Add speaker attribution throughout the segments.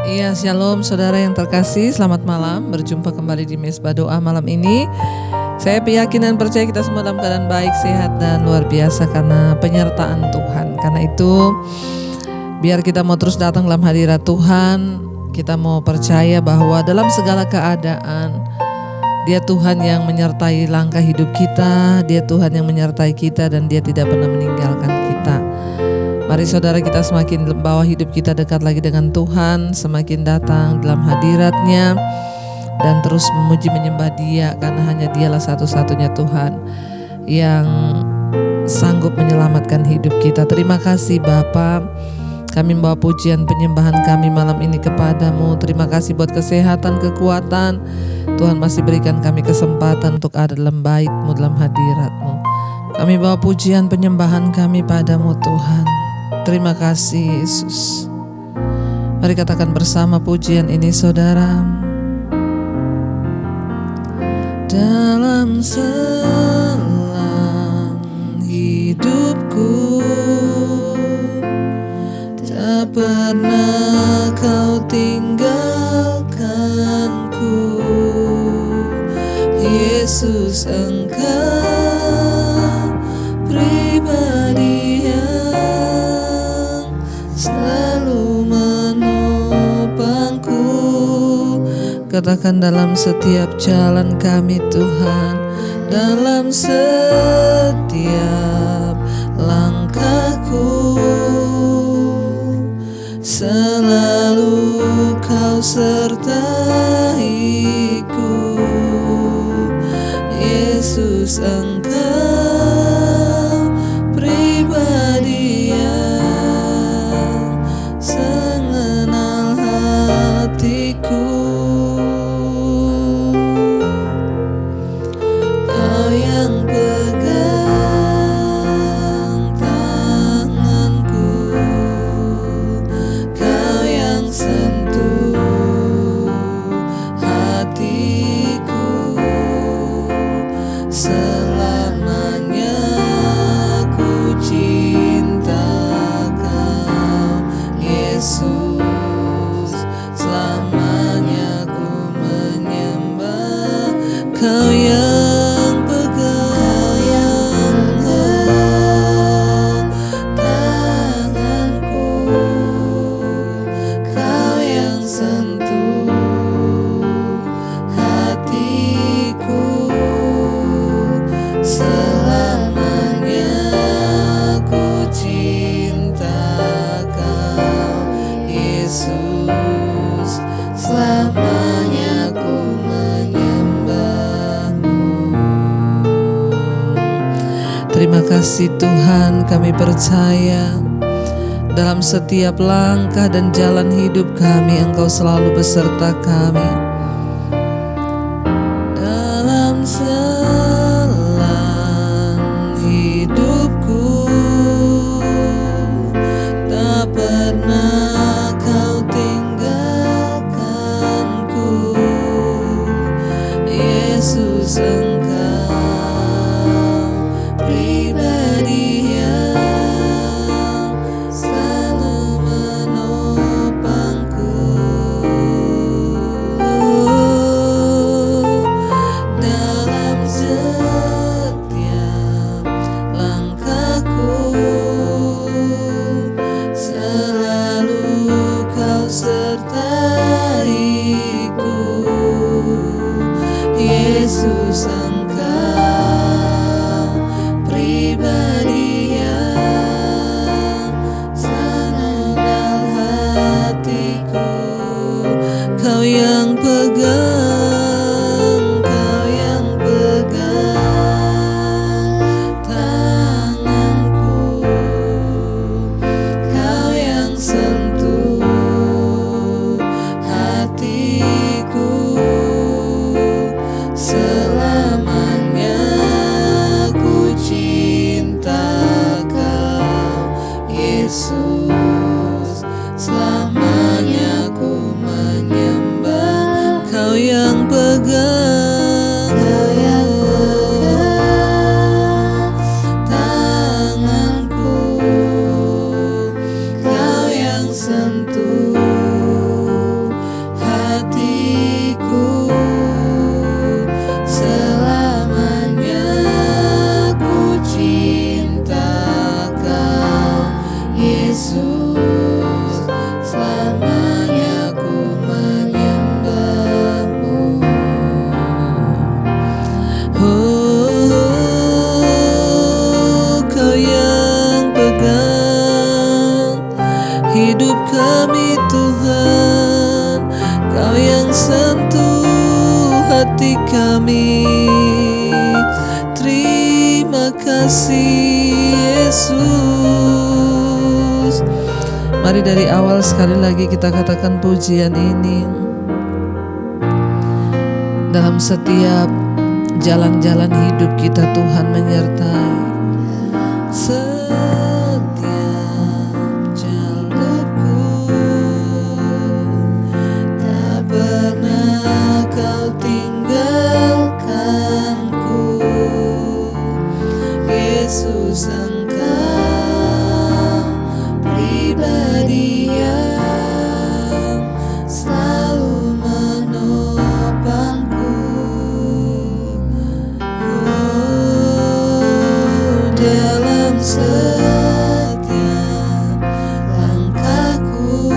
Speaker 1: Iya, shalom saudara yang terkasih, selamat malam. Berjumpa kembali di Mesbah Doa malam ini. Saya yakin dan percaya kita semua dalam keadaan baik, sehat, dan luar biasa karena penyertaan Tuhan. Karena itu, biar kita mau terus datang dalam hadirat Tuhan, kita mau percaya bahwa dalam segala keadaan, Dia Tuhan yang menyertai langkah hidup kita, Dia Tuhan yang menyertai kita, dan Dia tidak pernah meninggalkan kita. Mari saudara, kita semakin bawa hidup kita dekat lagi dengan Tuhan, semakin datang dalam hadirat-Nya, dan terus memuji menyembah Dia, karena hanya Dialah satu-satunya Tuhan yang sanggup menyelamatkan hidup kita. Terima kasih Bapa, kami membawa pujian penyembahan kami malam ini kepadamu. Terima kasih buat kesehatan, kekuatan. Tuhan masih berikan kami kesempatan untuk ada dalam bait-Mu, dalam hadirat-Mu. Kami bawa pujian penyembahan kami padamu Tuhan. Terima kasih Yesus. Mari katakan bersama pujian ini saudara. Dalam selang hidupku, tak pernah Kau tinggalkanku. Yesus, Engkau pribadi yang selalu menopangku. Katakan dalam setiap jalan kami Tuhan, dalam setiap langkahku, selalu Kau sertaiku. Yesus, Engkau pribadi yang mengenal hatiku. Kau yang pegang tanganku, Kau yang sentuh hatiku. Selamanya ku cinta Kau, Yesus. Selamanya ku menyembah Kau yang pegang tanganku, Kau yang sentuh hatiku. Selamanya ku cinta Kau, Yesus. Selamanya ku menyembah-Mu. Terima kasih Tuhan, kami percaya dalam setiap langkah dan jalan hidup kami Engkau selalu beserta kami. Dalam selang hidupku, tak pernah Kau tinggalkanku. Yesus, Engkau pribadi yang selalu menopangku. Dalam setiap langkahku, selalu Kau sertaiku. Yesus, Engkau pribadi yang mengenal hatiku. Kau yang pegang, Kau yang pegang tanganku, Kau yang sentuh hatiku. Selamanya ku cinta Kau, Yesus. Selamanya ku menyembah Kau yang pegang, Kau yang pegang tanganku, Kau yang sentuh Yesus, selamanya ku menyembahmu. Oh, Kau yang pegang hidup kami Tuhan, Kau yang sentuh hati kami. Terima kasih Yesus. Mari dari awal sekali lagi kita katakan pujian ini. Dalam setiap jalan-jalan hidup kita Tuhan menyertai. Yesus, Engkau pribadi yang selalu menopangku. Oh, dalam setiap langkahku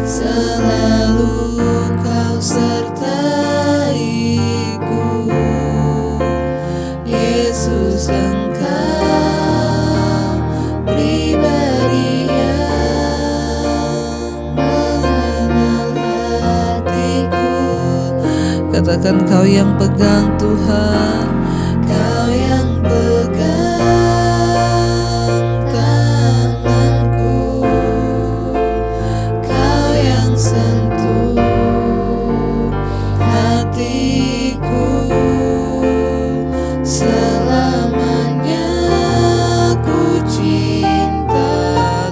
Speaker 1: selalu Kau sertaiku. Yesus, Engkau pribadi yang mengenal hatiku. Katakan Kau yang pegang Tuhan, Kau yang pegang tanganku, Kau yang sentuh hatiku. Selamanya ku cinta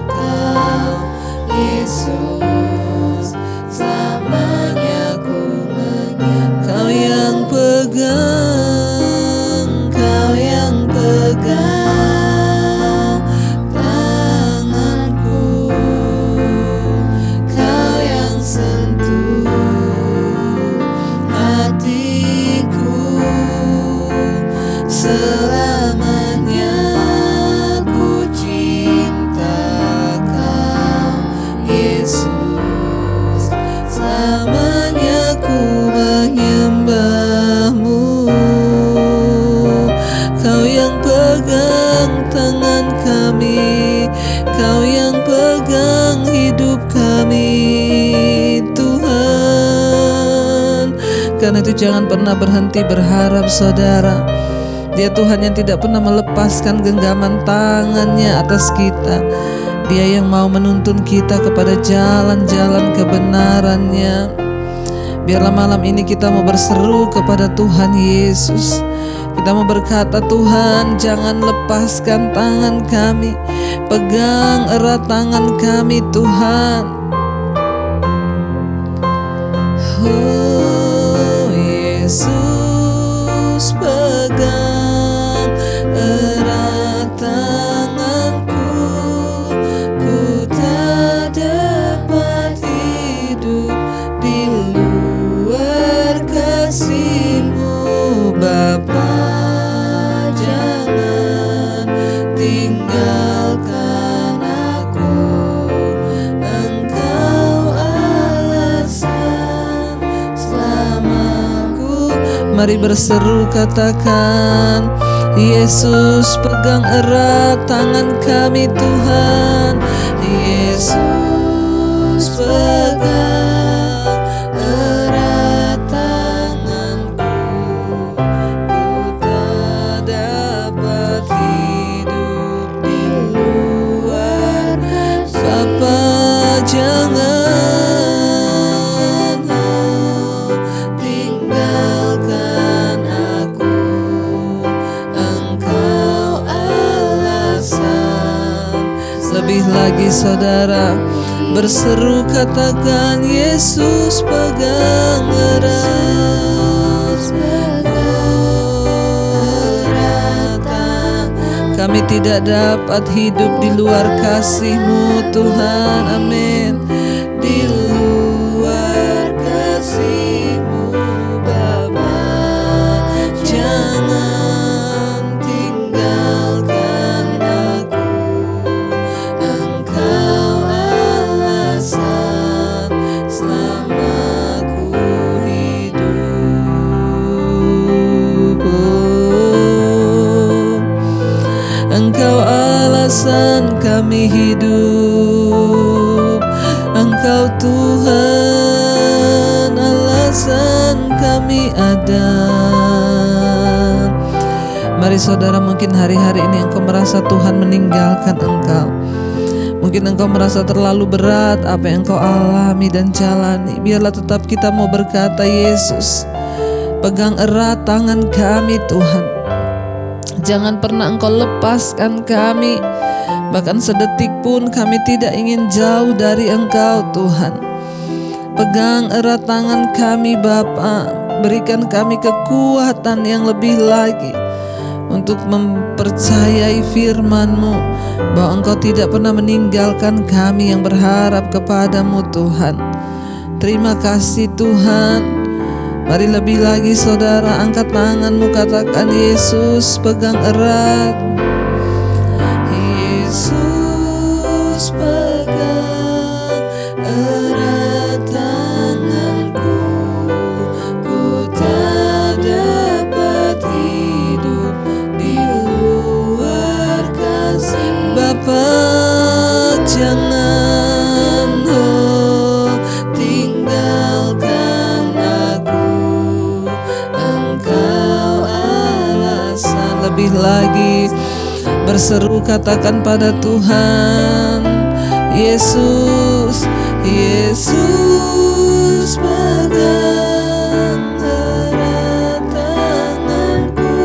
Speaker 1: Kau, Yesus. Selamanya ku menyembah. Kau yang pegang, Kau yang pegang tanganku, Kau yang sentuh hatiku. Selamanya ku cinta Kau, Yesus. Selamanya ku menyembahmu. Kau yang pegang tangan kami, Kau yang pegang hidup kami Tuhan. Karena itu jangan pernah berhenti berharap saudara. Dia Tuhan yang tidak pernah melepaskan genggaman tangannya atas kita. Dia yang mau menuntun kita kepada jalan-jalan kebenarannya. Biarlah malam ini kita mau berseru kepada Tuhan Yesus. Kita mau berkata, Tuhan, jangan lepaskan tangan kami. Pegang erat tangan kami Tuhan. Oh Yesus, pegang erat tanganku. Ku tak dapat hidup di luar kasih-Mu Bapa. Jangan tinggalkan aku, Engkau alasan selamaku. Mari berseru katakan, Yesus pegang erat tangan kami Tuhan. Yesus pegang erat tanganku. Ku tak dapat hidup di luar kasih. Bapa, jangan tinggalkan aku, Engkau alasan. Lebih lagi saudara, berseru katakan, Yesus pegang erat tangan. Kami tidak dapat hidup di luar kasih-Mu Tuhan, amin. Di luar kasih-Mu Bapa, jangan tinggalkan aku, hidup. Engkau Tuhan, alasan kami ada. Mari saudara, mungkin hari-hari ini engkau merasa Tuhan meninggalkan engkau. Mungkin engkau merasa terlalu berat apa yang engkau alami dan jalani. Biarlah tetap kita mau berkata, Yesus, pegang erat tangan kami Tuhan. Jangan pernah engkau lepaskan kami. Bahkan sedetik pun kami tidak ingin jauh dari engkau Tuhan. Pegang erat tangan kami Bapa. Berikan kami kekuatan yang lebih lagi untuk mempercayai firman-Mu, bahwa Engkau tidak pernah meninggalkan kami yang berharap kepadamu Tuhan. Terima kasih Tuhan. Mari lebih lagi saudara, angkat tanganmu, katakan, Yesus pegang erat. Yesus pegang erat tanganku, ku tak dapat hidup di luar kasih. Bapa, jangan tinggalkan aku. Engkau alasan. Lebih lagi berseru, katakan pada Tuhan, Yesus, Yesus pegang erat tanganku,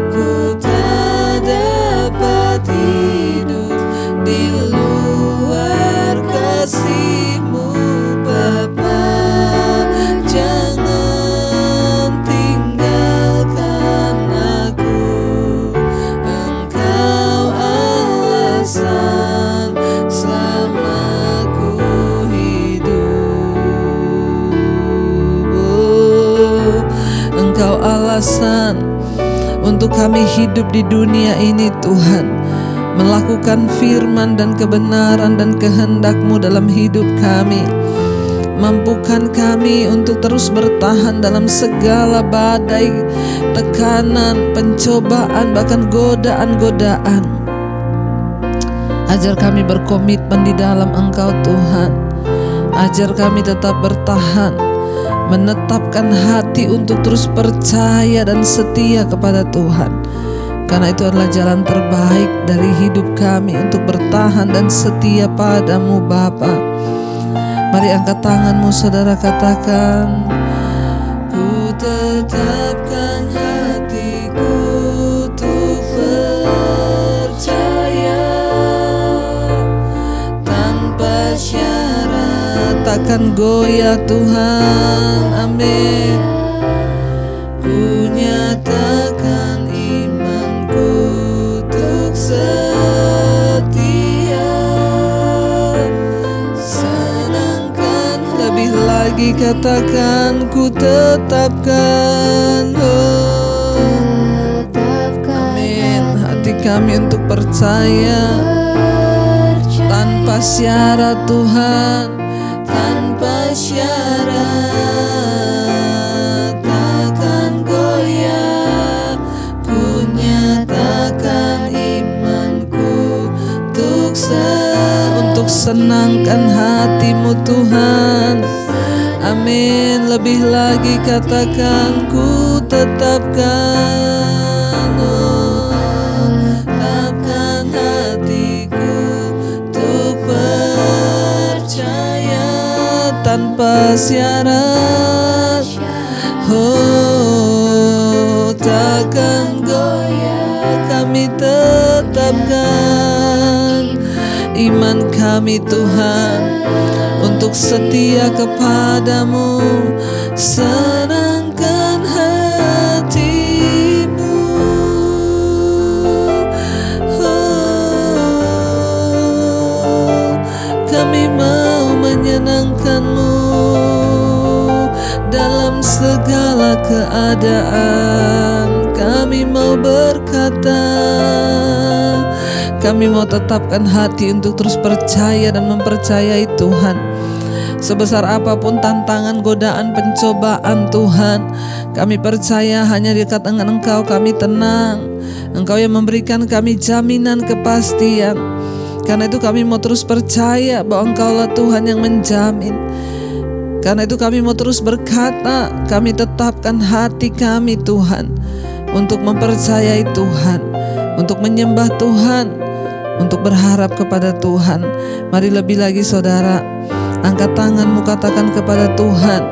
Speaker 1: ku tak dapat hidup di luar kasih-Mu Bapa. Jangan tinggalkan aku. Engkau alasan selama ku hidup. Engkau alasan untuk kami hidup di dunia ini Tuhan, melakukan firman dan kebenaran dan kehendak-Mu dalam hidup kami. Mampukan kami untuk terus bertahan dalam segala badai, tekanan, pencobaan, bahkan godaan-godaan. Ajar kami berkomitmen di dalam Engkau Tuhan. Ajar kami tetap bertahan, menetapkan hati untuk terus percaya dan setia kepada Tuhan. Karena itu adalah jalan terbaik dari hidup kami, untuk bertahan dan setia padamu Bapa. Mari angkat tanganmu saudara, katakan, ku tetapkan hatiku untuk percaya tanpa syarat, takkan goyah Tuhan, amin. Ku nyatakan imanku untuk setia. Lebih lagi katakan, ku tetapkan, amin, hati kami untuk percaya tanpa syarat Tuhan, tanpa syarat, takkan goyah. Ku nyatakan imanku untuk senangkan hati-Mu Tuhan, amin. Lebih lagi katakan, ku tetapkan, tetapkan hatiku untuk percaya tanpa syarat, oh takkan goyah. Kami tetapkan iman kami Tuhan untuk setia kepadamu. Senangkan hati-Mu, oh, kami mau menyenangkan-Mu dalam segala keadaan. Kami mau berkata, kami mau tetapkan hati untuk terus percaya dan mempercayai Tuhan. Sebesar apapun tantangan, godaan, pencobaan Tuhan, kami percaya hanya di dekat dengan Engkau kami tenang. Engkau yang memberikan kami jaminan kepastian. Karena itu kami mau terus percaya bahwa Engkaulah Tuhan yang menjamin. Karena itu kami mau terus berkata, kami tetapkan hati kami Tuhan untuk mempercayai Tuhan, untuk menyembah Tuhan, untuk berharap kepada Tuhan. Mari lebih lagi saudara, angkat tanganmu, katakan kepada Tuhan,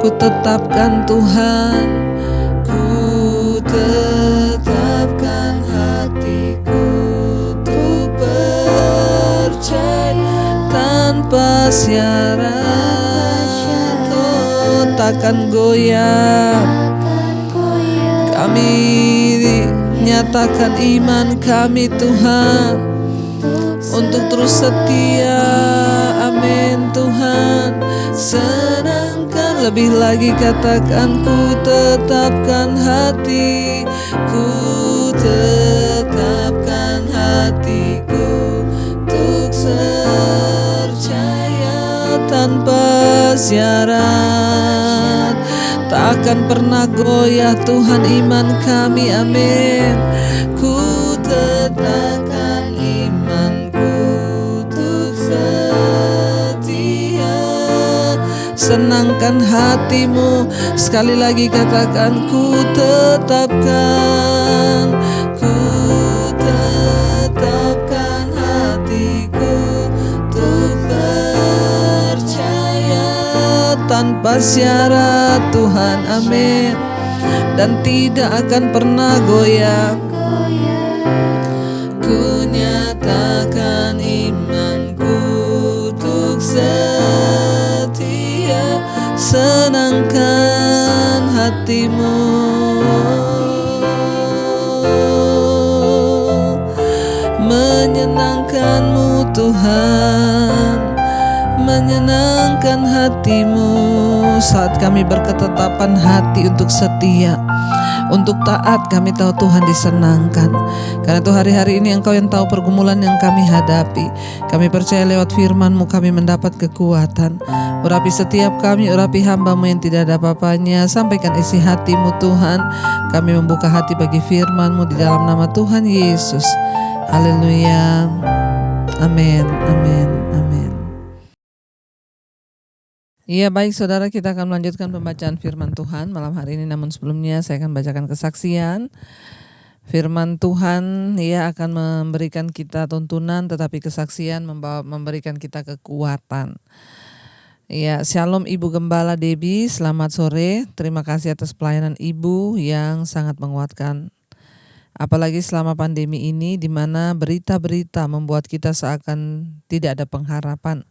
Speaker 1: ku tetapkan Tuhan, ku tetapkan hatiku untuk percaya tanpa syarat. Takkan goyah. Kami nyatakan iman kami Tuhan untuk terus setia. Amin Tuhan. Senangkan, lebih lagi katakan, ku tetapkan hati, ku tetapkan hatiku untuk percaya tanpa syarat. Takkan pernah goyah Tuhan iman kami, amin. Ku tetapkan imanku untuk setia. Senangkan hatimu, sekali lagi katakan, ku tetapkan, ku tetapkan hatiku untuk percaya tanpa syarat Tuhan, amin. Dan tidak akan pernah goyah. Ku nyatakan imanku untuk setia. Senangkan hatimu, menyenangkanmu Tuhan, menyenangkan hatimu. Saat kami berketetapan hati untuk setia, untuk taat, kami tahu Tuhan disenangkan. Karena itu hari-hari ini Engkau yang tahu pergumulan yang kami hadapi. Kami percaya lewat firman-Mu kami mendapat kekuatan. Urapi setiap kami, urapi hamba-Mu yang tidak ada apa-apanya. Sampaikan isi hati-Mu Tuhan. Kami membuka hati bagi firman-Mu di dalam nama Tuhan Yesus. Haleluya. Amin, amin, amin. Iya, baik saudara, kita akan melanjutkan pembacaan firman Tuhan malam hari ini. Namun sebelumnya saya akan bacakan kesaksian. Firman Tuhan akan memberikan kita tuntunan, tetapi kesaksian memberikan kita kekuatan. Ya, Shalom Ibu Gembala Debbie, selamat sore. Terima kasih atas pelayanan Ibu yang sangat menguatkan. Apalagi selama pandemi ini, di mana berita-berita membuat kita seakan tidak ada pengharapan.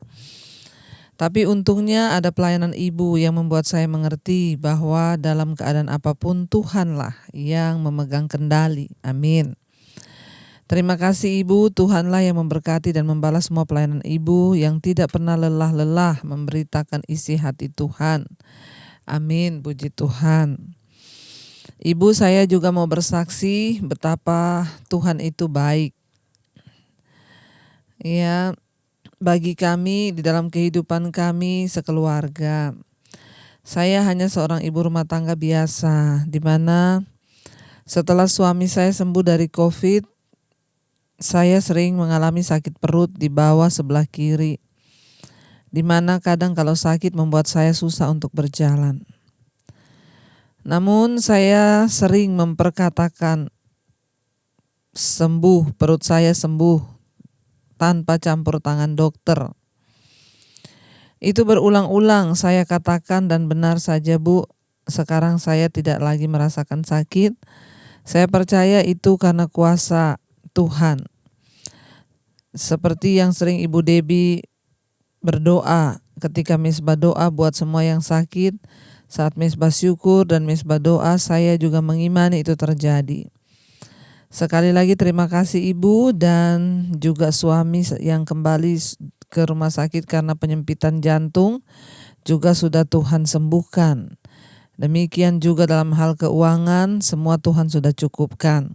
Speaker 1: Tapi untungnya ada pelayanan Ibu yang membuat saya mengerti bahwa dalam keadaan apapun Tuhanlah yang memegang kendali. Amin. Terima kasih Ibu, Tuhanlah yang memberkati dan membalas semua pelayanan Ibu yang tidak pernah lelah-lelah memberitakan isi hati Tuhan. Amin, puji Tuhan. Ibu, saya juga mau bersaksi betapa Tuhan itu baik. Ya, bagi kami di dalam kehidupan kami sekeluarga. Saya hanya seorang ibu rumah tangga biasa, di mana setelah suami saya sembuh dari COVID, saya sering mengalami sakit perut di bawah sebelah kiri, di mana kadang kalau sakit membuat saya susah untuk berjalan. Namun saya sering memperkatakan sembuh, perut saya sembuh, tanpa campur tangan dokter. Itu berulang-ulang saya katakan dan benar saja Bu, sekarang saya tidak lagi merasakan sakit. Saya percaya itu karena kuasa Tuhan. Seperti yang sering Ibu Debbie berdoa ketika misbah doa buat semua yang sakit, saat misbah syukur dan misbah doa, saya juga mengimani itu terjadi. Sekali lagi terima kasih Ibu dan juga suami yang kembali ke rumah sakit karena penyempitan jantung juga sudah Tuhan sembuhkan. Demikian juga dalam hal keuangan, semua Tuhan sudah cukupkan.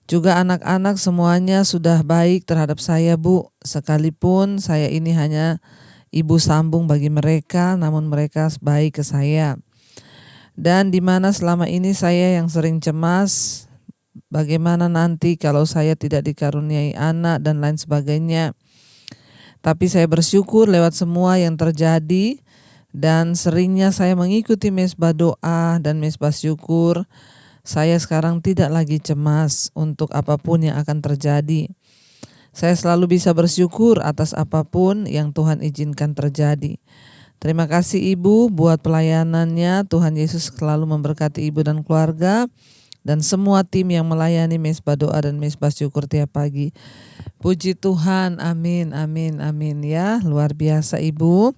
Speaker 1: Juga anak-anak semuanya sudah baik terhadap saya Bu, sekalipun saya ini hanya ibu sambung bagi mereka, namun mereka baik ke saya. Dan di mana selama ini saya yang sering cemas, bagaimana nanti kalau saya tidak dikaruniai anak dan lain sebagainya. Tapi saya bersyukur lewat semua yang terjadi, dan seringnya saya mengikuti mesbah doa dan mesbah syukur. Saya sekarang tidak lagi cemas untuk apapun yang akan terjadi. Saya selalu bisa bersyukur atas apapun yang Tuhan izinkan terjadi. Terima kasih Ibu buat pelayanannya. Tuhan Yesus selalu memberkati Ibu dan keluarga dan semua tim yang melayani mesbah doa dan mesbah syukur tiap pagi. Puji Tuhan, amin, amin, amin ya. Luar biasa Ibu.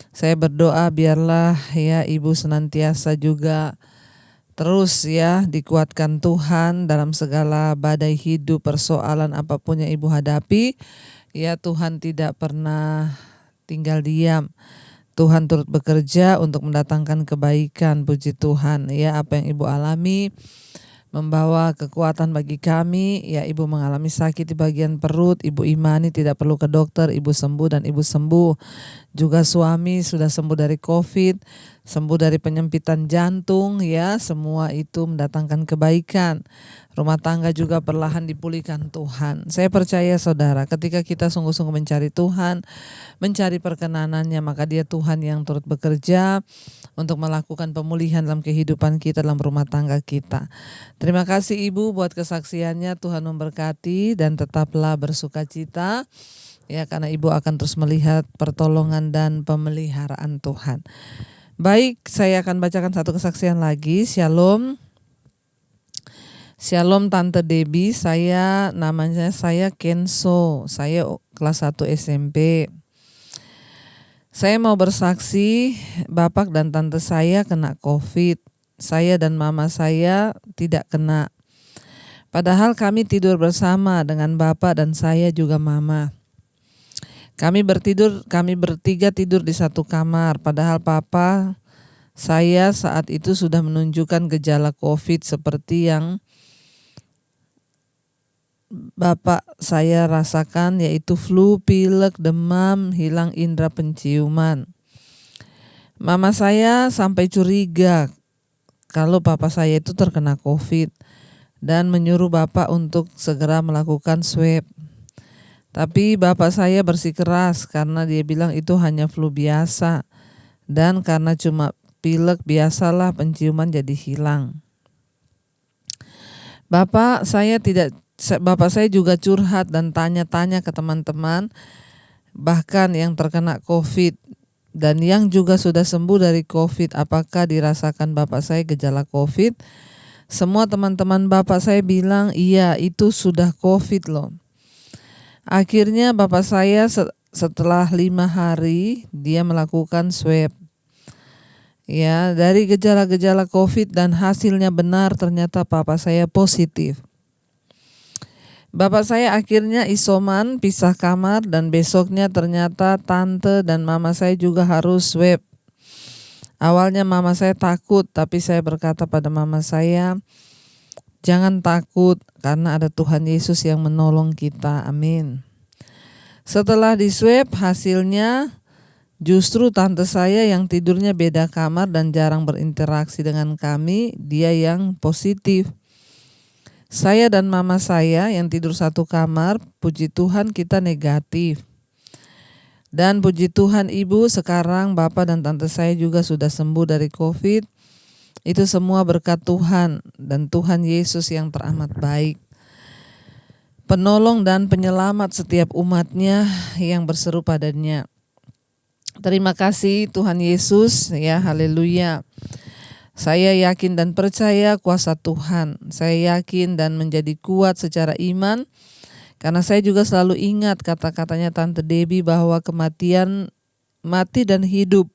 Speaker 1: Saya berdoa biarlah ya Ibu senantiasa juga terus ya dikuatkan Tuhan dalam segala badai hidup, persoalan apapun yang Ibu hadapi. Ya Tuhan tidak pernah tinggal diam. Tuhan turut bekerja untuk mendatangkan kebaikan, puji Tuhan. Ya, apa yang Ibu alami membawa kekuatan bagi kami. Ya, Ibu mengalami sakit di bagian perut, Ibu imani tidak perlu ke dokter, Ibu sembuh dan Ibu sembuh. Juga suami sudah sembuh dari COVID, sembuh dari penyempitan jantung, ya, semua itu mendatangkan kebaikan. Rumah tangga juga perlahan dipulihkan Tuhan. Saya percaya saudara, ketika kita sungguh-sungguh mencari Tuhan, mencari perkenanannya, maka Dia Tuhan yang turut bekerja untuk melakukan pemulihan dalam kehidupan kita, dalam rumah tangga kita. Terima kasih Ibu buat kesaksiannya. Tuhan memberkati dan tetaplah bersukacita. Ya, karena Ibu akan terus melihat pertolongan dan pemeliharaan Tuhan. Baik, saya akan bacakan satu kesaksian lagi. Shalom. Shalom Tante Debbie, namanya saya Kenso, saya kelas 1 SMP. Saya mau bersaksi, Bapak dan Tante saya kena COVID. Saya dan Mama saya tidak kena. Padahal kami tidur bersama dengan Bapak dan saya juga Mama. Kami bertiga tidur di satu kamar, padahal Papa saya saat itu sudah menunjukkan gejala COVID seperti yang Bapak saya rasakan, yaitu flu, pilek, demam, hilang indera penciuman. Mama saya sampai curiga kalau Papa saya itu terkena COVID dan menyuruh Bapak untuk segera melakukan swab. Tapi Bapak saya bersikeras karena dia bilang itu hanya flu biasa, dan karena cuma pilek biasalah penciuman jadi hilang. Bapak saya juga curhat dan tanya-tanya ke teman-teman, bahkan yang terkena COVID dan yang juga sudah sembuh dari COVID, apakah dirasakan Bapak saya gejala COVID? Semua teman-teman Bapak saya bilang, iya itu sudah COVID loh. Akhirnya Bapak saya setelah 5 hari dia melakukan swab. Ya, dari gejala-gejala COVID dan hasilnya benar, ternyata Papa saya positif. Bapak saya akhirnya isoman, pisah kamar, dan besoknya ternyata tante dan mama saya juga harus swab. Awalnya mama saya takut, tapi saya berkata pada mama saya, jangan takut karena ada Tuhan Yesus yang menolong kita, amin. Setelah di swab hasilnya justru tante saya yang tidurnya beda kamar dan jarang berinteraksi dengan kami, dia yang positif. Saya dan mama saya yang tidur satu kamar, puji Tuhan kita negatif. Dan puji Tuhan Ibu, sekarang Bapak dan Tante saya juga sudah sembuh dari COVID. Itu semua berkat Tuhan dan Tuhan Yesus yang teramat baik. Penolong dan penyelamat setiap umatnya yang berseru padanya. Terima kasih Tuhan Yesus, ya haleluya. Saya yakin dan percaya kuasa Tuhan. Saya yakin dan menjadi kuat secara iman karena saya juga selalu ingat kata-katanya Tante Debbie bahwa kematian, mati dan hidup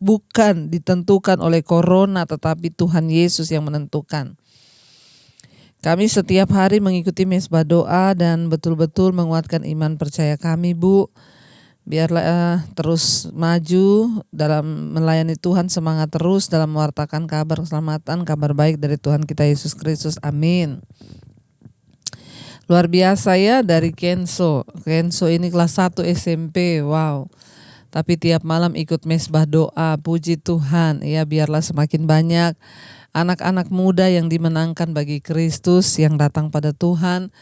Speaker 1: bukan ditentukan oleh corona, tetapi Tuhan Yesus yang menentukan. Kami setiap hari mengikuti mesbah doa dan betul-betul menguatkan iman percaya kami, Bu. Biarlah terus maju dalam melayani Tuhan, semangat terus dalam mewartakan kabar keselamatan, kabar baik dari Tuhan kita Yesus Kristus, amin. Luar biasa ya dari Kenso ini kelas 1 SMP, wow. Tapi tiap malam ikut mesbah doa, puji Tuhan ya, biarlah semakin banyak anak-anak muda yang dimenangkan bagi Kristus yang datang pada Tuhan.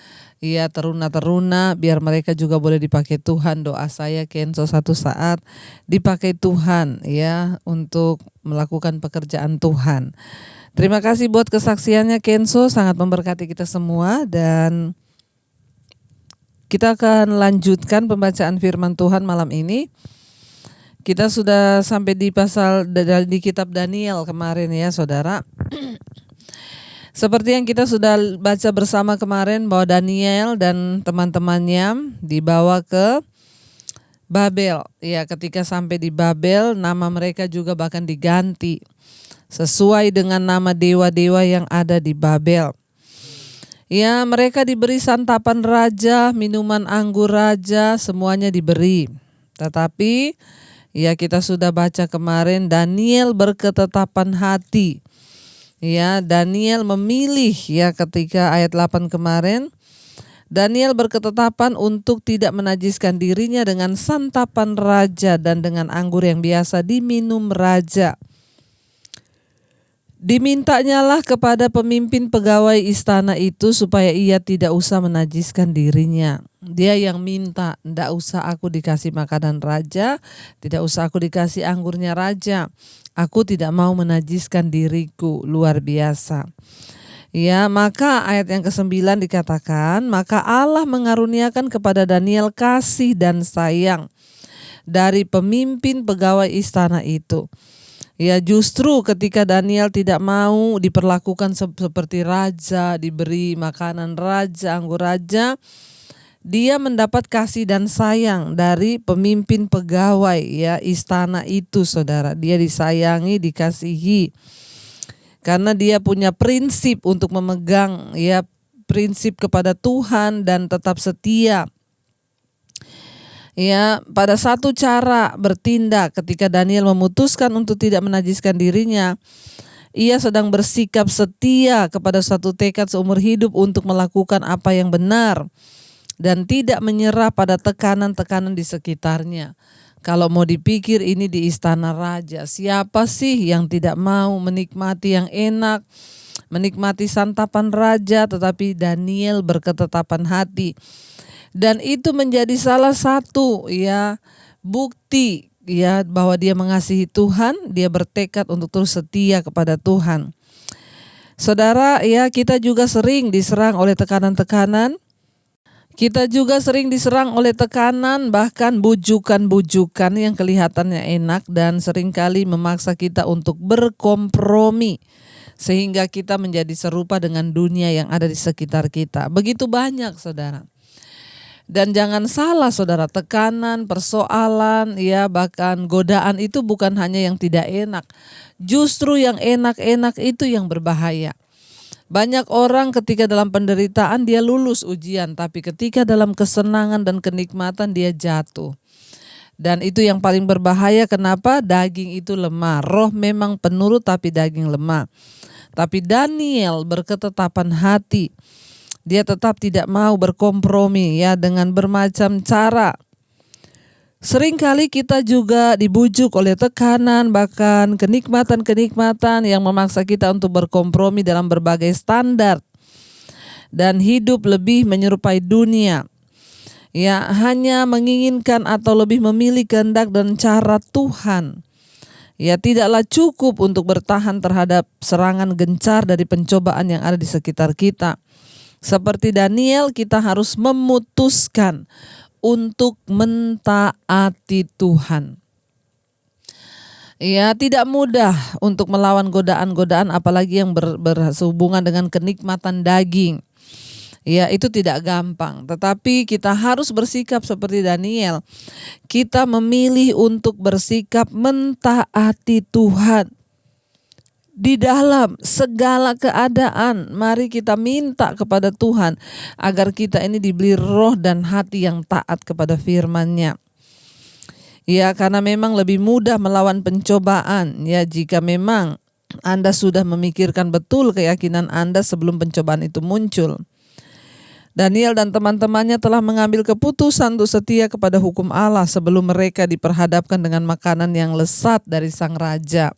Speaker 1: Ya, teruna-teruna biar mereka juga boleh dipakai Tuhan. Doa saya Kenzo satu saat dipakai Tuhan ya untuk melakukan pekerjaan Tuhan. Terima kasih buat kesaksiannya Kenzo, sangat memberkati kita semua. Dan kita akan lanjutkan pembacaan firman Tuhan malam ini. Kita sudah sampai di di kitab Daniel kemarin ya saudara. Seperti yang kita sudah baca bersama kemarin bahwa Daniel dan teman-temannya dibawa ke Babel. Ya, ketika sampai di Babel nama mereka juga bahkan diganti sesuai dengan nama dewa-dewa yang ada di Babel. Ya, mereka diberi santapan raja, minuman anggur raja, semuanya diberi. Tetapi, ya kita sudah baca kemarin, Daniel berketetapan hati. Ya, Daniel memilih ya ketika ayat 8 kemarin, Daniel berketetapan untuk tidak menajiskan dirinya dengan santapan raja dan dengan anggur yang biasa diminum raja. Dimintanyalah kepada pemimpin pegawai istana itu supaya ia tidak usah menajiskan dirinya. Dia yang minta, tidak usah aku dikasih makanan raja, tidak usah aku dikasih anggurnya raja. Aku tidak mau menajiskan diriku, luar biasa. Ya, maka ayat yang ke-9 dikatakan, maka Allah mengaruniakan kepada Daniel kasih dan sayang dari pemimpin pegawai istana itu. Ya, justru ketika Daniel tidak mau diperlakukan seperti raja, diberi makanan raja, anggur raja, dia mendapat kasih dan sayang dari pemimpin pegawai ya istana itu saudara. Dia disayangi, dikasihi. Karena dia punya prinsip untuk memegang ya prinsip kepada Tuhan dan tetap setia. Ya, pada satu cara bertindak ketika Daniel memutuskan untuk tidak menajiskan dirinya, ia sedang bersikap setia kepada suatu tekad seumur hidup untuk melakukan apa yang benar dan tidak menyerah pada tekanan-tekanan di sekitarnya. Kalau mau dipikir ini di istana raja, siapa sih yang tidak mau menikmati yang enak, menikmati santapan raja, tetapi Daniel berketetapan hati. Dan itu menjadi salah satu ya bukti ya bahwa dia mengasihi Tuhan, dia bertekad untuk terus setia kepada Tuhan. Saudara, ya kita juga sering diserang oleh tekanan-tekanan. Kita juga sering diserang oleh tekanan, bahkan bujukan-bujukan yang kelihatannya enak dan seringkali memaksa kita untuk berkompromi sehingga kita menjadi serupa dengan dunia yang ada di sekitar kita. Begitu banyak saudara. Dan jangan salah saudara, tekanan, persoalan, ya bahkan godaan itu bukan hanya yang tidak enak. Justru yang enak-enak itu yang berbahaya. Banyak orang ketika dalam penderitaan dia lulus ujian, tapi ketika dalam kesenangan dan kenikmatan dia jatuh. Dan itu yang paling berbahaya, kenapa? Daging itu lemah, roh memang penurut tapi daging lemah. Tapi Daniel berketetapan hati. Dia tetap tidak mau berkompromi ya dengan bermacam cara. Seringkali kita juga dibujuk oleh tekanan, bahkan kenikmatan-kenikmatan yang memaksa kita untuk berkompromi dalam berbagai standar dan hidup lebih menyerupai dunia. Ya, hanya menginginkan atau lebih memilih kehendak dan cara Tuhan. Ya, tidaklah cukup untuk bertahan terhadap serangan gencar dari pencobaan yang ada di sekitar kita. Seperti Daniel, kita harus memutuskan untuk mentaati Tuhan. Ya, tidak mudah untuk melawan godaan-godaan apalagi yang berhubungan dengan kenikmatan daging. Ya, itu tidak gampang, tetapi kita harus bersikap seperti Daniel. Kita memilih untuk bersikap mentaati Tuhan. Di dalam segala keadaan, mari kita minta kepada Tuhan agar kita ini diberi roh dan hati yang taat kepada firman-Nya. Ya, karena memang lebih mudah melawan pencobaan ya jika memang Anda sudah memikirkan betul keyakinan Anda sebelum pencobaan itu muncul. Daniel dan teman-temannya telah mengambil keputusan untuk setia kepada hukum Allah sebelum mereka diperhadapkan dengan makanan yang lezat dari sang raja.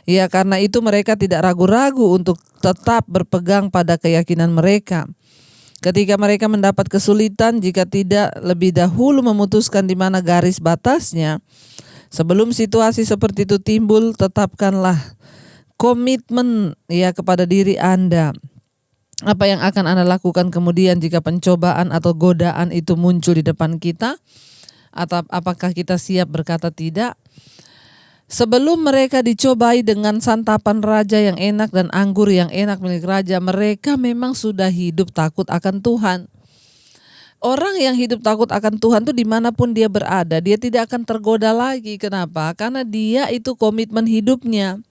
Speaker 1: Ya, karena itu mereka tidak ragu-ragu untuk tetap berpegang pada keyakinan mereka. Ketika mereka mendapat kesulitan, jika tidak lebih dahulu memutuskan di mana garis batasnya, sebelum situasi seperti itu timbul, tetapkanlah komitmen ya kepada diri Anda. Apa yang akan Anda lakukan kemudian jika pencobaan atau godaan itu muncul di depan kita? Atau apakah kita siap berkata tidak? Sebelum mereka dicobai dengan santapan raja yang enak dan anggur yang enak milik raja, mereka memang sudah hidup takut akan Tuhan. Orang yang hidup takut akan Tuhan itu dimanapun dia berada, dia tidak akan tergoda lagi. Kenapa? Karena dia itu komitmen hidupnya.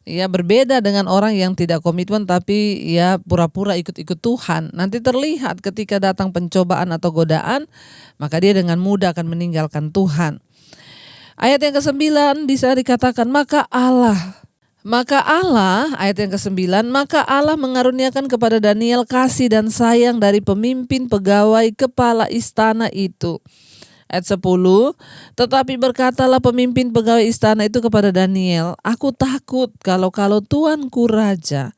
Speaker 1: Ya, berbeda dengan orang yang tidak komitmen tapi ya pura-pura ikut-ikut Tuhan. Nanti terlihat ketika datang pencobaan atau godaan, maka dia dengan mudah akan meninggalkan Tuhan. Ayat yang ke-9 bisa dikatakan maka Allah, ayat yang ke-9, maka Allah mengaruniakan kepada Daniel kasih dan sayang dari pemimpin pegawai kepala istana itu. Ayat 10, tetapi berkatalah pemimpin pegawai istana itu kepada Daniel, aku takut kalau Tuanku Raja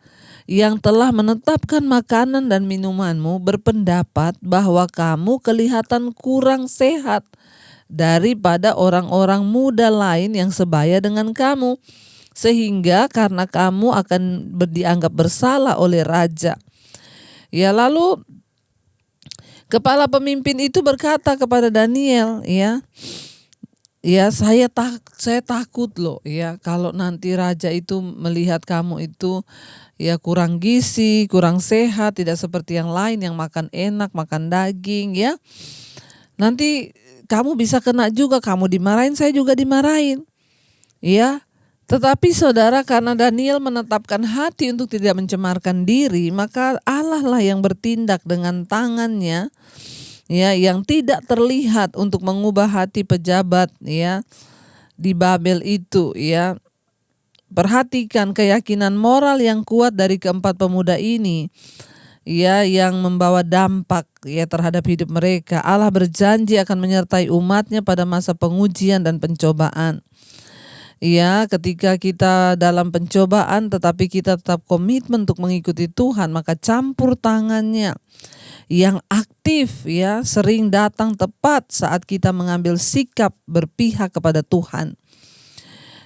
Speaker 1: yang telah menetapkan makanan dan minumanmu berpendapat bahwa kamu kelihatan kurang sehat daripada orang-orang muda lain yang sebaya dengan kamu, sehingga karena kamu akan dianggap bersalah oleh raja. Ya, lalu kepala pemimpin itu berkata kepada Daniel, saya takut loh ya kalau nanti raja itu melihat kamu itu ya kurang gizi, kurang sehat, tidak seperti yang lain yang makan enak, makan daging ya. Nanti kamu bisa kena juga, kamu dimarahin, saya juga dimarahin. Ya. Tetapi saudara, karena Daniel menetapkan hati untuk tidak mencemarkan diri, maka Allah lah yang bertindak dengan tangannya ya yang tidak terlihat untuk mengubah hati pejabat ya di Babel itu ya. Perhatikan keyakinan moral yang kuat dari keempat pemuda ini ya yang membawa dampak ya terhadap hidup mereka. Allah berjanji akan menyertai umatnya pada masa pengujian dan pencobaan. Ya, ketika kita dalam pencobaan tetapi kita tetap komitmen untuk mengikuti Tuhan, maka campur tangannya yang aktif ya sering datang tepat saat kita mengambil sikap berpihak kepada Tuhan.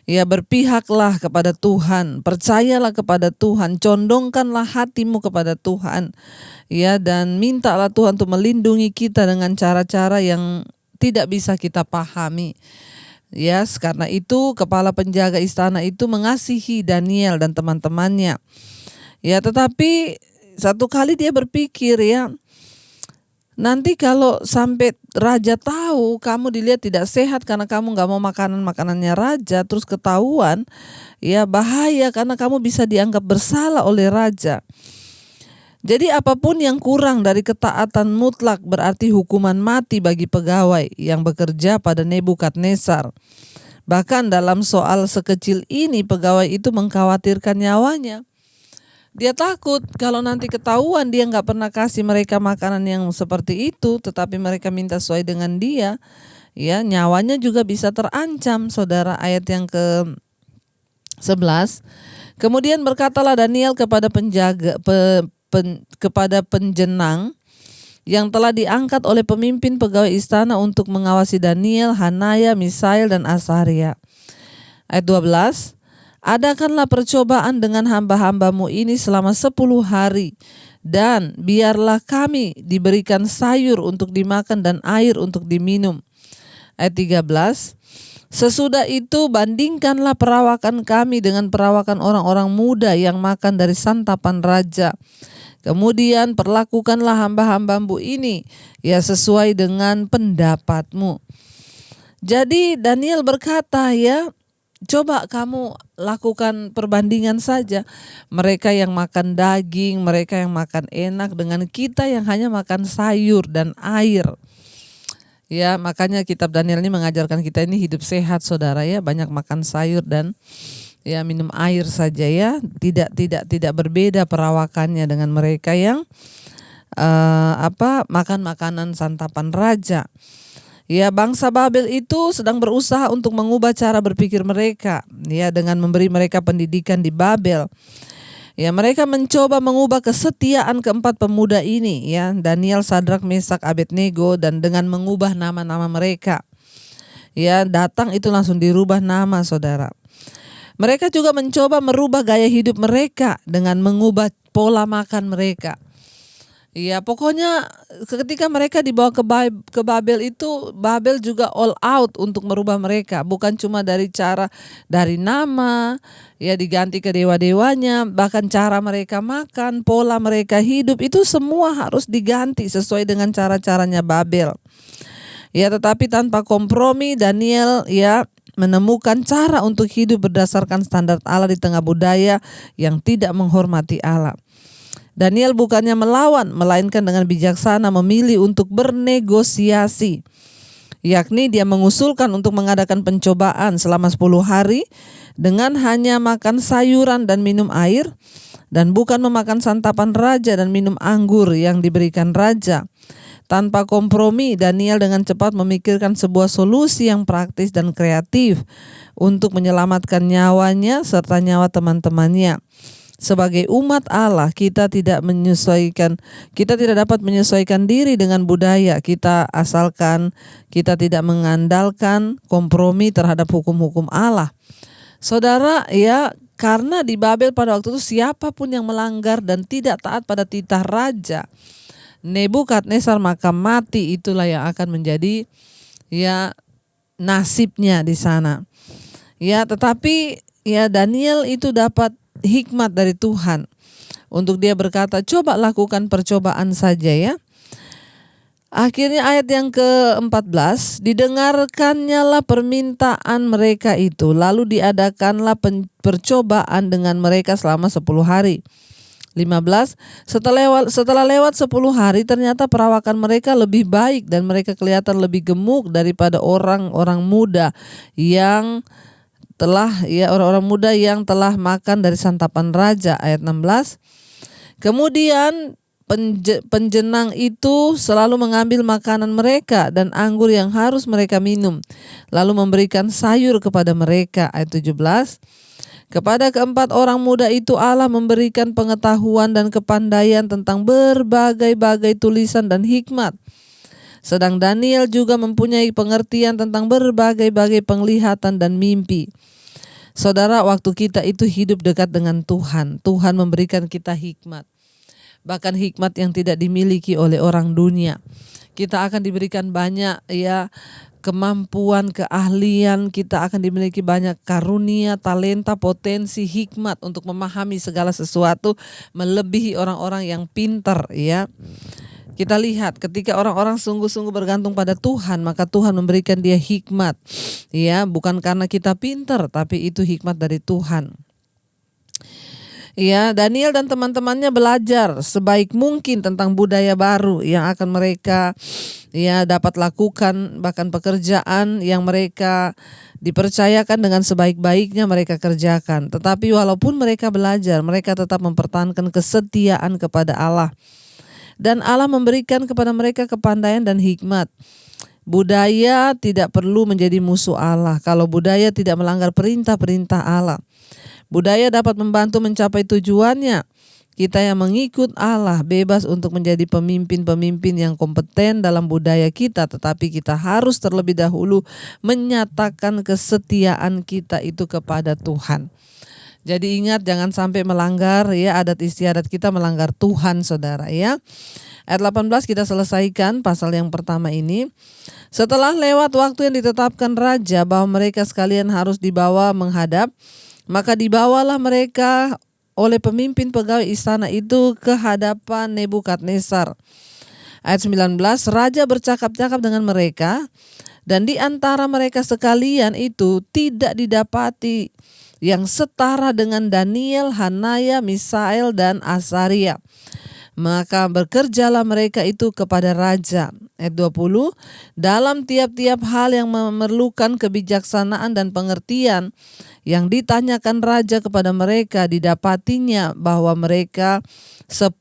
Speaker 1: Ya, berpihaklah kepada Tuhan, percayalah kepada Tuhan, condongkanlah hatimu kepada Tuhan. Ya, dan mintalah Tuhan untuk melindungi kita dengan cara-cara yang tidak bisa kita pahami. Ya, karena itu kepala penjaga istana itu mengasihi Daniel dan teman-temannya. Ya, tetapi satu kali dia berpikir ya, nanti kalau sampai raja tahu kamu dilihat tidak sehat karena kamu gak mau makanannya raja, terus ketahuan, ya bahaya karena kamu bisa dianggap bersalah oleh raja. Jadi apapun yang kurang dari ketaatan mutlak berarti hukuman mati bagi pegawai yang bekerja pada Nebukadnezar. Bahkan dalam soal sekecil ini pegawai itu mengkhawatirkan nyawanya. Dia takut kalau nanti ketahuan dia gak pernah kasih mereka makanan yang seperti itu, tetapi mereka minta sesuai dengan dia, ya nyawanya juga bisa terancam. Saudara, ayat yang ke-11, kemudian berkatalah Daniel kepada kepada penjenang yang telah diangkat oleh pemimpin pegawai istana untuk mengawasi Daniel, Hanaya, Misael, dan Asaria. Ayat 12, adakanlah percobaan dengan hamba-hambamu ini selama 10 hari, dan biarlah kami diberikan sayur untuk dimakan dan air untuk diminum. Ayat 13, sesudah itu bandingkanlah perawakan kami dengan perawakan orang-orang muda yang makan dari santapan raja. Kemudian perlakukanlah hamba-hambamu ini ya sesuai dengan pendapatmu. Jadi Daniel berkata ya, coba kamu lakukan perbandingan saja. Mereka yang makan daging, mereka yang makan enak dengan kita yang hanya makan sayur dan air. Ya, makanya kitab Daniel ini mengajarkan kita ini hidup sehat, saudara ya, banyak makan sayur dan ya minum air saja ya, tidak berbeda perawakannya dengan mereka yang makan makanan santapan raja. Ya, bangsa Babel itu sedang berusaha untuk mengubah cara berpikir mereka, ya, dengan memberi mereka pendidikan di Babel. Ya, mereka mencoba mengubah kesetiaan keempat pemuda ini, ya, Daniel, Sadrak, Mesak, Abednego, dan dengan mengubah nama-nama mereka. Ya, datang itu langsung dirubah nama, saudara. Mereka juga mencoba merubah gaya hidup mereka dengan mengubah pola makan mereka. Ya, pokoknya ketika mereka dibawa ke Babel itu, Babel juga all out untuk merubah mereka. Bukan cuma dari nama, ya, diganti ke dewa-dewanya, bahkan cara mereka makan, pola mereka hidup, itu semua harus diganti sesuai dengan cara-caranya Babel. Ya, tetapi tanpa kompromi, Daniel, ya, menemukan cara untuk hidup berdasarkan standar Allah di tengah budaya yang tidak menghormati Allah. Daniel bukannya melawan, melainkan dengan bijaksana memilih untuk bernegosiasi. Yakni dia mengusulkan untuk mengadakan pencobaan selama 10 hari dengan hanya makan sayuran dan minum air, dan bukan memakan santapan raja dan minum anggur yang diberikan raja. Tanpa kompromi, Daniel dengan cepat memikirkan sebuah solusi yang praktis dan kreatif untuk menyelamatkan nyawanya serta nyawa teman-temannya. Sebagai umat Allah, kita tidak dapat menyesuaikan diri dengan budaya kita, asalkan kita tidak mengandalkan kompromi terhadap hukum-hukum Allah. Saudara, ya, karena di Babel pada waktu itu siapapun yang melanggar dan tidak taat pada titah raja Nebukadnezar, maka mati, itulah yang akan menjadi, ya, nasibnya di sana. Ya, tetapi ya, Daniel itu dapat hikmat dari Tuhan untuk dia berkata, coba lakukan percobaan saja, ya. Akhirnya ayat yang ke-14, didengarkannyalah permintaan mereka itu, lalu diadakanlah percobaan dengan mereka selama 10 hari. 15, setelah lewat 10 hari ternyata perawakan mereka lebih baik dan mereka kelihatan lebih gemuk daripada orang-orang muda yang telah makan dari santapan raja. Ayat 16. Kemudian penjenang itu selalu mengambil makanan mereka dan anggur yang harus mereka minum, lalu memberikan sayur kepada mereka. Ayat 17. Kepada keempat orang muda itu Allah memberikan pengetahuan dan kepandaian tentang berbagai-bagai tulisan dan hikmat. Sedang Daniel juga mempunyai pengertian tentang berbagai-bagai penglihatan dan mimpi. Saudara, waktu kita itu hidup dekat dengan Tuhan, Tuhan memberikan kita hikmat. Bahkan hikmat yang tidak dimiliki oleh orang dunia. Kita akan diberikan banyak, ya, kemampuan, keahlian, kita akan dimiliki banyak karunia, talenta, potensi, hikmat untuk memahami segala sesuatu melebihi orang-orang yang pintar, ya. Kita lihat ketika orang-orang sungguh-sungguh bergantung pada Tuhan, maka Tuhan memberikan dia hikmat. Ya, bukan karena kita pintar, tapi itu hikmat dari Tuhan. Ya, Daniel dan teman-temannya belajar sebaik mungkin tentang budaya baru yang akan mereka, ya, dapat lakukan, bahkan pekerjaan yang mereka dipercayakan dengan sebaik-baiknya mereka kerjakan. Tetapi walaupun mereka belajar, mereka tetap mempertahankan kesetiaan kepada Allah. Dan Allah memberikan kepada mereka kepandaian dan hikmat. Budaya tidak perlu menjadi musuh Allah kalau budaya tidak melanggar perintah-perintah Allah. Budaya dapat membantu mencapai tujuannya. Kita yang mengikut Allah bebas untuk menjadi pemimpin-pemimpin yang kompeten dalam budaya kita, tetapi kita harus terlebih dahulu menyatakan kesetiaan kita itu kepada Tuhan. Jadi ingat, jangan sampai melanggar, ya, adat istiadat kita, melanggar Tuhan, saudara, ya. Ayat 18 kita selesaikan pasal yang pertama ini. Setelah lewat waktu yang ditetapkan raja bahwa mereka sekalian harus dibawa menghadap, maka dibawalah mereka oleh pemimpin pegawai istana itu ke hadapan Nebukadnezar. Ayat 19, raja bercakap-cakap dengan mereka, dan di antara mereka sekalian itu tidak didapati yang setara dengan Daniel, Hanaya, Misael, dan Azaria. Maka bekerjalah mereka itu kepada raja. Ayat 20, dalam tiap-tiap hal yang memerlukan kebijaksanaan dan pengertian yang ditanyakan raja kepada mereka, didapatinya bahwa mereka 10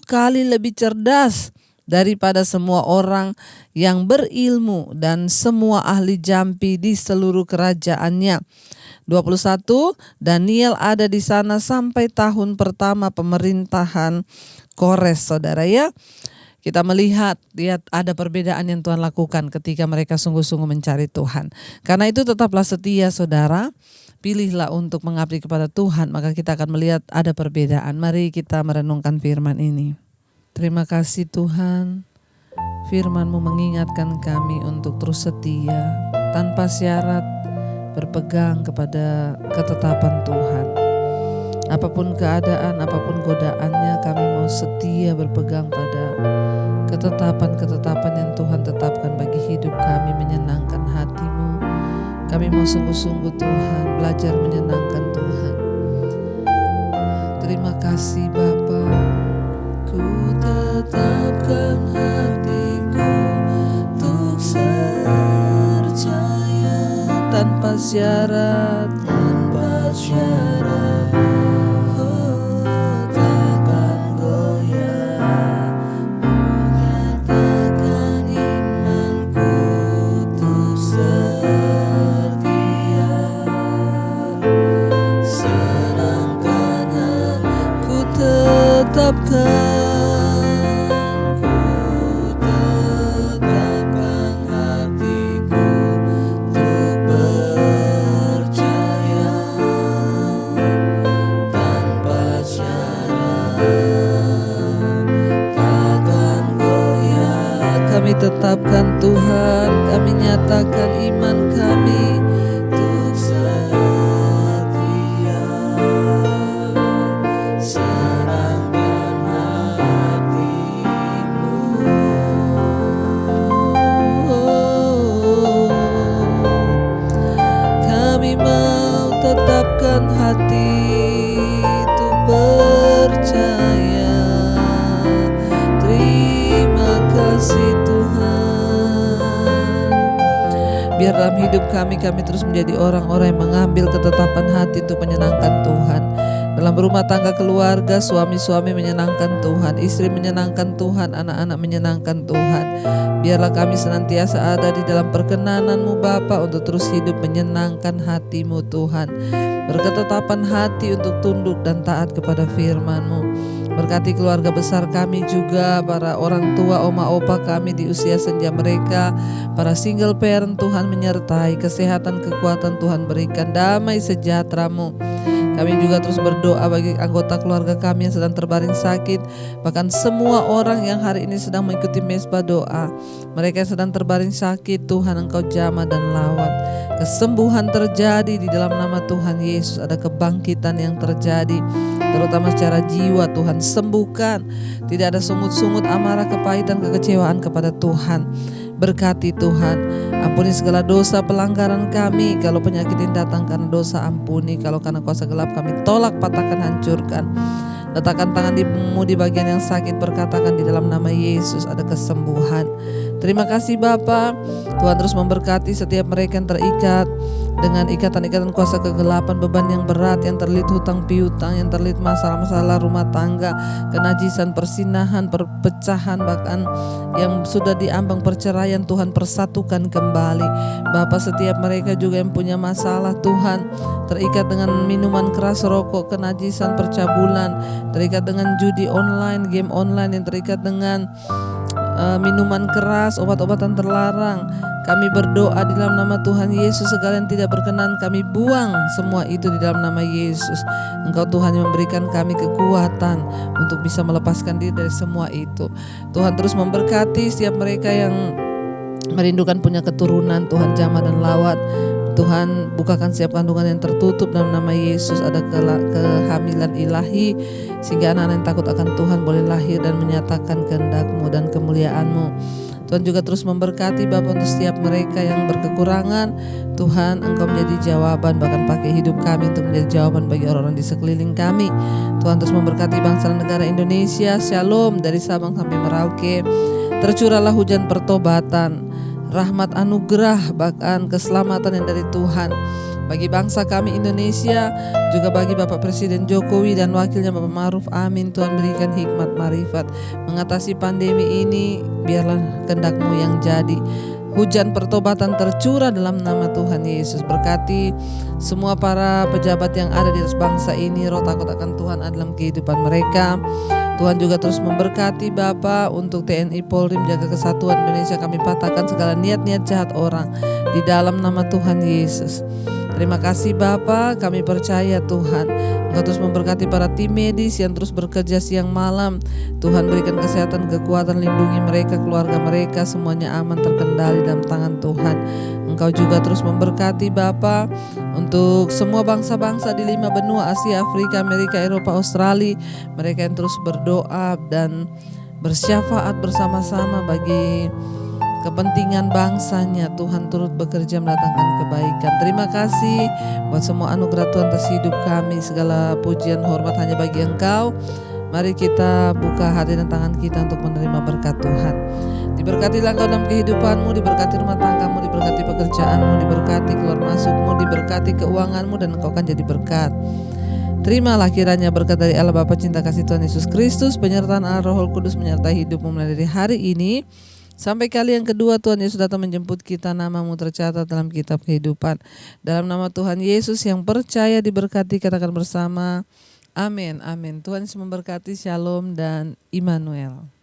Speaker 1: kali lebih cerdas daripada semua orang yang berilmu dan semua ahli jampi di seluruh kerajaannya. 21, Daniel ada di sana sampai tahun pertama pemerintahan Kores, saudara ya. Kita lihat ada perbedaan yang Tuhan lakukan ketika mereka sungguh-sungguh mencari Tuhan. Karena itu tetaplah setia, saudara. Pilihlah untuk mengabdi kepada Tuhan, maka kita akan melihat ada perbedaan. Mari kita merenungkan firman ini. Terima kasih Tuhan, firman-Mu mengingatkan kami untuk terus setia, tanpa syarat, berpegang kepada ketetapan Tuhan. Apapun keadaan, apapun godaannya, kami mau setia berpegang pada ketetapan-ketetapan yang Tuhan tetapkan bagi hidup kami, menyenangkan hati-Mu. Kami mau sungguh-sungguh Tuhan, belajar menyenangkan Tuhan. Terima kasih Bapa. Ku tetapkan hatiku untuk percaya tanpa syarat, tanpa syarat. Tetapkan Tuhan, kami nyatakan iman kami untuk setia, senangkan hati-Mu. Kami mau tetapkan hati untuk percaya. Terima kasih biar dalam hidup kami terus menjadi orang-orang yang mengambil ketetapan hati untuk menyenangkan Tuhan. Dalam rumah tangga keluarga, suami-suami menyenangkan Tuhan, istri menyenangkan Tuhan, anak-anak menyenangkan Tuhan. Biarlah kami senantiasa ada di dalam perkenan-Mu Bapa untuk terus hidup menyenangkan hati-Mu Tuhan. Berketetapan hati untuk tunduk dan taat kepada firman-Mu. Berkati keluarga besar kami juga, para orang tua, oma opa kami di usia senja mereka, para single parent Tuhan menyertai, kesehatan, kekuatan Tuhan berikan, damai sejahtera-Mu. Kami juga terus berdoa bagi anggota keluarga kami yang sedang terbaring sakit, bahkan semua orang yang hari ini sedang mengikuti mesbah doa. Mereka yang sedang terbaring sakit, Tuhan Engkau jamah dan lawat. Kesembuhan terjadi di dalam nama Tuhan Yesus, ada kebangkitan yang terjadi, terutama secara jiwa. Tuhan sembuhkan, tidak ada sungut-sungut, amarah, kepahitan, kekecewaan kepada Tuhan. Berkati Tuhan, ampuni segala dosa pelanggaran kami. Kalau penyakit ini datang karena dosa, ampuni. Kalau karena kuasa gelap, kami tolak, patahkan, hancurkan. Letakkan tangan-Mu di bagian yang sakit, berkatakan di dalam nama Yesus ada kesembuhan. Terima kasih Bapa. Tuhan terus memberkati setiap mereka yang terikat dengan ikatan-ikatan kuasa kegelapan, beban yang berat, yang terlilit hutang piutang, yang terlilit masalah-masalah rumah tangga, kenajisan, persinahan, perpecahan, bahkan yang sudah diambang perceraian. Tuhan persatukan kembali. Bapa, setiap mereka juga yang punya masalah Tuhan, terikat dengan minuman keras, rokok, kenajisan, percabulan, terikat dengan judi online, game online, yang terikat dengan minuman keras, obat-obatan terlarang. Kami berdoa di dalam nama Tuhan Yesus, segala yang tidak berkenan kami buang semua itu di dalam nama Yesus. Engkau Tuhan yang memberikan kami kekuatan untuk bisa melepaskan diri dari semua itu. Tuhan terus memberkati setiap mereka yang merindukan punya keturunan. Tuhan jamah dan lawat. Tuhan bukakan setiap kandungan yang tertutup dalam nama Yesus. Ada kehamilan ilahi, sehingga anak-anak yang takut akan Tuhan boleh lahir dan menyatakan kehendak-Mu dan kemuliaan-Mu. Tuhan juga terus memberkati Bapa untuk setiap mereka yang berkekurangan. Tuhan, Engkau menjadi jawaban, bahkan pakai hidup kami untuk menjadi jawaban bagi orang-orang di sekeliling kami. Tuhan terus memberkati bangsa dan negara Indonesia. Shalom dari Sabang sampai Merauke. Tercurahlah hujan pertobatan, rahmat anugerah, bahkan keselamatan yang dari Tuhan. bagi bangsa kami Indonesia, juga bagi Bapak Presiden Jokowi dan wakilnya Bapak Ma'ruf Amin. Tuhan berikan hikmat marifat mengatasi pandemi ini, biarlah kehendak-Mu yang jadi. Hujan pertobatan tercurah dalam nama Tuhan Yesus. Berkati semua para pejabat yang ada di atas bangsa ini, roh takut akan Tuhan ada dalam kehidupan mereka. Tuhan juga terus memberkati Bapa untuk TNI Polri, menjaga kesatuan Indonesia. Kami patahkan segala niat-niat jahat orang di dalam nama Tuhan Yesus. Terima kasih Bapa, kami percaya Tuhan Engkau terus memberkati para tim medis yang terus bekerja siang malam. Tuhan berikan kesehatan, kekuatan, lindungi mereka, keluarga mereka, semuanya aman, terkendali dalam tangan Tuhan. Engkau juga terus memberkati Bapa untuk semua bangsa-bangsa di 5 benua, Asia, Afrika, Amerika, Eropa, Australia. Mereka yang terus berdoa dan bersyafaat bersama-sama bagi kepentingan bangsanya. Tuhan turut bekerja mendatangkan kebaikan. Terima kasih buat semua anugerah Tuhan atas hidup kami. Segala pujian hormat hanya bagi Engkau. Mari kita buka hati dan tangan kita untuk menerima berkat Tuhan. Diberkatilah Engkau dalam kehidupanmu, diberkati rumah tanggamu, diberkati pekerjaanmu, diberkati keluar masukmu, diberkati keuanganmu, dan Engkau akan jadi berkat. Terimalah kiranya berkat dari Allah Bapa, cinta kasih Tuhan Yesus Kristus, penyertaan Allah Roh Kudus menyertai hidupmu mulai dari hari ini sampai kali yang kedua Tuhan Yesus datang menjemput kita. Namamu tercatat dalam kitab kehidupan. Dalam nama Tuhan Yesus yang percaya diberkati, katakan bersama, amin, amin. Tuhan Yesus memberkati. Shalom dan Immanuel.